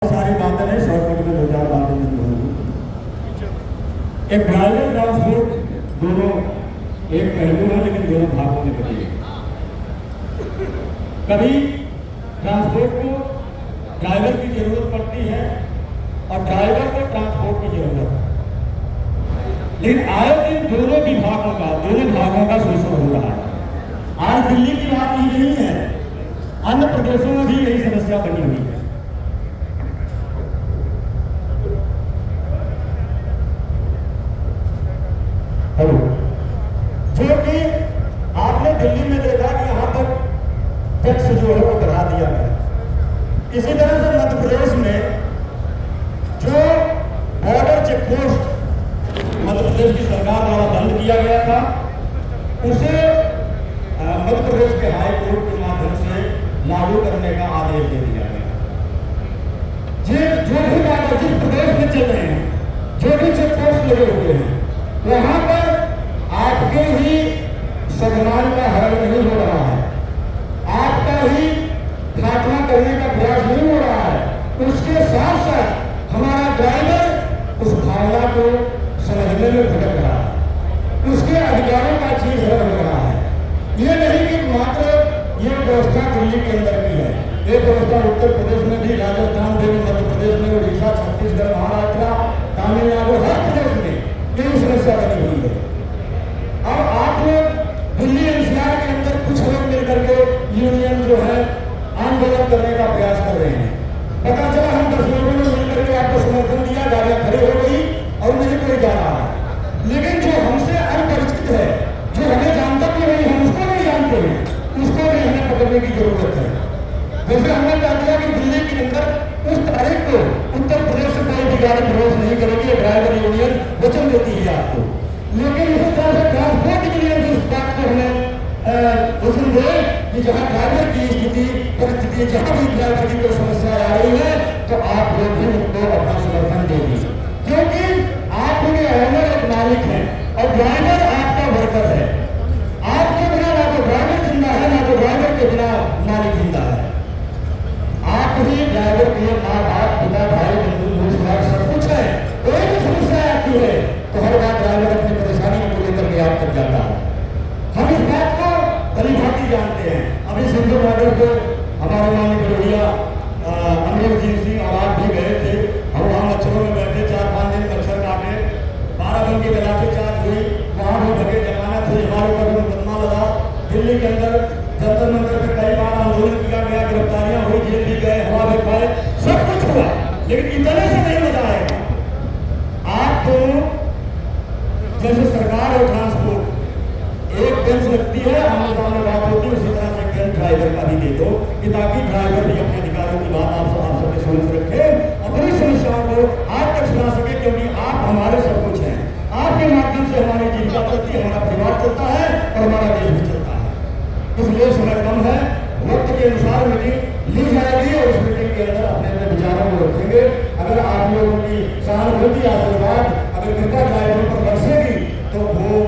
सारी बातें नहीं, शॉर्टकट में 2-4 बातें मैं बोलूँ। एक ड्राइवर ट्रांसपोर्ट दोनों एक पहलू है, लेकिन दोनों भागों में बटी है। कभी ट्रांसपोर्ट को ड्राइवर की जरूरत पड़ती है और ड्राइवर को ट्रांसपोर्ट की जरूरत है, लेकिन आए दिन दोनों भागों का शोषण हो रहा है। आज दिल्ली की बात ही नहीं है, अन्य प्रदेशों में भी यही समस्या बनी हुई है। हेलो, जो कि आपने दिल्ली में देखा कि यहां तक टैक्स जो है वो बढ़ा दिया गया। इसी तरह से मध्य प्रदेश में जो border check post Madhya Pradesh की सरकार द्वारा बंद किया गया था, उसे मध्य प्रदेश के हाई कोर्ट के माध्यम से लागू करने का आदेश दे दिया गया। जो भी बात जिस प्रदेश में चल रहे हैं, जो भी चेक पोस्ट लगे हुए हैं, वहां पर आपके ही सम्मान का हरण नहीं हो रहा है, आपका ही खात्मा करने का प्रयास नहीं हो रहा है। उसके साथ साथ हमारा ड्राइवर उस भावना को समझने में भटक रहा है, उसके अधिकारों का चीज हरण हो रहा है। ये नहीं कि मात्र ये व्यवस्था दिल्ली के अंदर की है, ये व्यवस्था उत्तर प्रदेश में भी, राजस्थान में भी, मध्य प्रदेश में, उड़ीसा, छत्तीसगढ़, महाराष्ट्र, तमिलनाडु, हर प्रदेश में यही समस्या बनी हुई है। अब आप लोग दिल्ली एनसीआर के अंदर कुछ लोग मिलकर के यूनियन जो है आंदोलन करने का प्रयास कर रहे हैं। पता चला हम 10 लोगों ने मिलकर के आपको समर्थन दिया, गाड़ियां खड़ी हो गई और नहीं कोई जा रहा है। लेकिन जो हमसे अपरिचित है, जो हमें जानता भी नहीं, हम उसको नहीं जानते हैं, उसको भी हमें पकड़ने की जरूरत है। जैसे हमने कहा दिया कि दिल्ली के अंदर उस तारीख को उत्तर प्रदेश से कोई भी गाड़ी प्रवेश नहीं करेगी, ड्राइवर यूनियन वचन देती है आपको। लेकिन इसी तरह से ट्रांसपोर्ट यूनियन भी इस बात को हमें वचन दे कि जहां ड्राइवर की स्थिति परिस्थिति, जहां भी ड्राइवर की कोई समस्या आ रही है, तो आप लोग भी उनको अपना समर्थन देंगे, क्योंकि आप उनके ओनर एक मालिक है और ड्राइवर आपका वर्कर है। आपके बिना ना तो ड्राइवर जिंदा है, ना तो ड्राइवर के बिना मालिक जिंदा है। आप ही ड्राइवर के माँ बाप, पिता, भाई, बंधु, दोस्त, सब कुछ है। कोई भी समस्या आती है तो हर बात ड्राइवर अपनी परेशानी को लेकर के आप तक जाता है। हम इस बात को भली भांति जानते हैं। अभी सिंधु बॉर्डर पे हमारे माननीय बढ़िया अमरेंद्र सिंह और आप भी गए थे। हम वहाँ मच्छरों में बैठे 4-5 दिन मच्छर काटे, 12 दिन की लाठीचार्ज हुई, वहाँ भी भगे जमानत हुई, हमारे ऊपर मुकदमा लगा। दिल्ली के अंदर जंतर मंतर पे कई बार आंदोलन किया गया, गिरफ्तारियां हुई, जेल भी गए, हवा भी खाए, सब कुछ हुआ, लेकिन इतने से नहीं मजा आएगा। आप दोनों जैसे सरकार और ट्रांसपोर्ट एक बेंच लगती है, आमने सामने बात होती है, उसी तरह से बेंच ड्राइवर का भी दे दो कि ताकि ड्राइवर भी अपने अधिकारों की बात आप सबके समझ रखे, अपनी समस्याओं को आप तक सुना सके, क्योंकि आप हमारे सब कुछ हैं। आपके माध्यम से हमारी जीविका चलती है, हमारा परिवार चलता है और हमारा देश भी चलता है। इसलिए समय कम है, वक्त के अनुसार मीटिंग ली जाएगी और उस मीटिंग के अंदर अपने अपने विचारों को रखेंगे। अगर आप लोगों की सहानुभूति, आशीर्वाद अगर कृपा ड्राइवरों पर बरसेगी तो वो